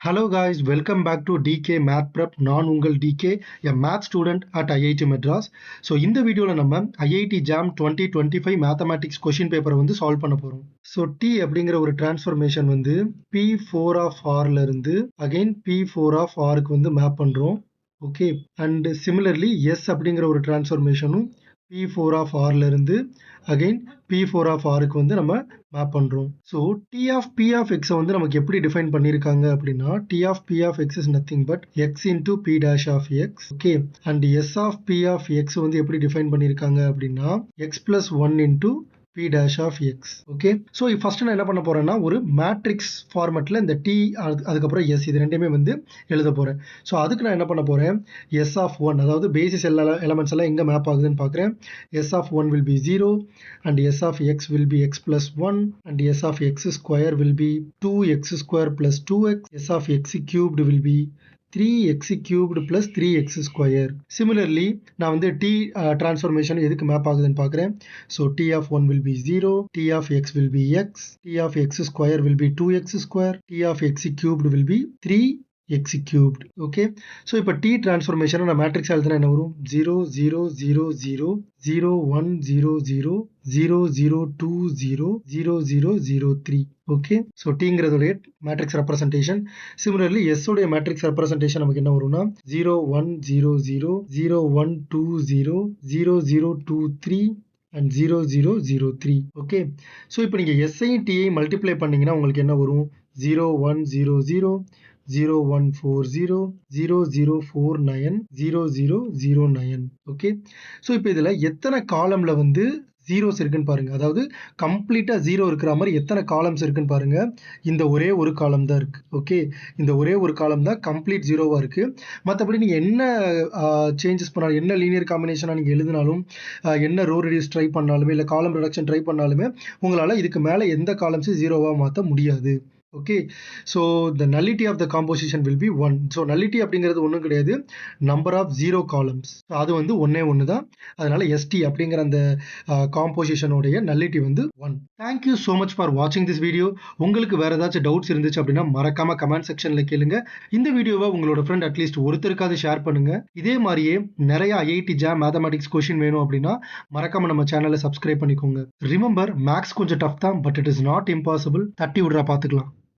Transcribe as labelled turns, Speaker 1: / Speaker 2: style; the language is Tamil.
Speaker 1: Hello guys, welcome back to DK Math Prep. நான் உங்கள் DK, a math student at IIT Madras. So இந்த வீடியோல நம்ம IIT JAM 2025 Mathematics question paper வந்து சால்வ் பண்ண போறோம். So T அப்படிங்கிற ஒரு டிரான்ஸ்ஃபர்மேஷன் வந்து P4 of Rல இருந்து again P4 of Rக்கு வந்து மேப் பண்றோம். ஓகே, அண்ட் சிமிலர்லி S அப்படிங்கிற ஒரு டிரான்ஸ்ஃபர்மேஷனும் P4 of Rல இருந்து அகைன் P4 of Rக்கு வந்து நம்ம மேப் பண்றோம். So T of P of X வந்து நமக்கு எப்படி டிஃபைன் பண்ணியிருக்காங்க அப்படின்னா T of P of X is nothing but X into P dash of X. Okay, and S of P of X வந்து எப்படி டிஃபைன் பண்ணியிருக்காங்க அப்படின்னா X plus 1 into P dash of X. Okay, so first நான் என்ன பண்ண போறேன்னா ஒரு மேட்ரிக்ஸ் ஃபார்மேட்ல இந்த T அதுக்கப்புறம் S இது ரெண்டுமே வந்து எழுத போறேன். ஸோ அதுக்கு நான் என்ன பண்ண போறேன், S of 1 அதாவது பேசிஸ் எலமெண்ட்ஸ் எல்லாம் எங்க மேப் ஆகுதுன்னு பார்க்குறேன். S of 1 will be 0 and S of X will be X plus 1 and S of X square will be 2X square plus 2X. S of X cubed will be 3x cubed plus 3x square. Similarly, நான் வந்து T transformation எதுக்கு மேப் ஆகுதுன்னு பார்க்குறேன். So T of 1 will be 0, T of X will be X, T of X square will be 2x square, T of X cubed will be 3x cubed. Okay, so இப்போ T transformation நான் மேட்ரிக்ஸ் எழுதுனா என்ன வரும், 0 0 0 0 0 1 0 0 0 0 2 0 0 0 0 3. ஓகே, ஸோ டீங்கிறதுடைய மேட்ரிக்ஸ் ரெப்ரசன்டேஷன். சிமிலர்லி எஸ் உடைய மேட்ரிக்ஸ் ரெப்ரசன்டேஷன் நமக்கு என்ன வரும்னா 0 1 0 0 0 1 2 0 0 0 2 3 and 0 0 0 3. ஓகே, ஸோ இப்போ நீங்கள் எஸ்ஐயும் டிஐயும் மல்டிப்ளை பண்ணீங்கன்னா உங்களுக்கு என்ன வரும், 0 1 0 0 0 1 4 0 0 0 4 9 0 0 0 9. ஓகே, ஸோ இப்போ இதில் எத்தனை காலம்ல வந்து ஜீரோஸ் இருக்குன்னு பாருங்க. அதாவது கம்ப்ளீட்டா ஜீரோ இருக்கிற மாதிரி எத்தனை காலம்ஸ் இருக்குன்னு பாருங்க. இந்த ஒரே ஒரு காலம் தான் இருக்கு. ஓகே, இந்த ஒரே ஒரு காலம் தான் கம்ப்ளீட் ஜீரோவா இருக்கு. மற்றபடி நீங்க என்ன சேஞ்சஸ் பண்ணாலும், என்ன லீனியர் காம்பினேஷனா நீங்க எழுதினாலும், என்ன ரோ ரெடியூஸ் ட்ரை பண்ணாலுமே இல்லை காலம் ரிடக்ஷன் ட்ரை பண்ணாலுமே உங்களால இதுக்கு மேல எந்த காலம்ஸையும் ஜீரோவா மாற்ற முடியாது. Okay, so the nullity of the composition will be 1. So nullity அப்படிங்கிறது ஒன்றும் கிடையாது, நம்பர் ஆஃப் ஜீரோ காலம்ஸ். அது வந்து ஒன்று தான். அதனால எஸ்டி அப்படிங்கிற அந்த காம்போசிஷனுடைய நல்லிட்டி வந்து 1. தேங்க்யூ ஸோ மச் ஃபார் வாட்சிங் திஸ் வீடியோ. உங்களுக்கு வேற ஏதாச்சும் டவுட்ஸ் இருந்துச்சு அப்படின்னா மறக்காம கமெண்ட் செக்ஷன்ல கேளுங்க. இந்த வீடியோவை உங்களோட ஃப்ரெண்ட் அட்லீஸ்ட் ஒருத்தருக்காவது ஷேர் பண்ணுங்க. இதே மாதிரியே நிறைய ஐஐடி ஜாம் மேத்தமெட்டிக்ஸ் கொஸ்டின் வேணும் அப்படின்னா மறக்காம நம்ம சேனலை சப்ஸ்கிரைப் பண்ணிக்கோங்க. ரிமெம்பர், மேக்ஸ் கொஞ்சம் டஃப் தான், but it is not impossible. தட்டி விடுறா பார்த்துக்கலாம்.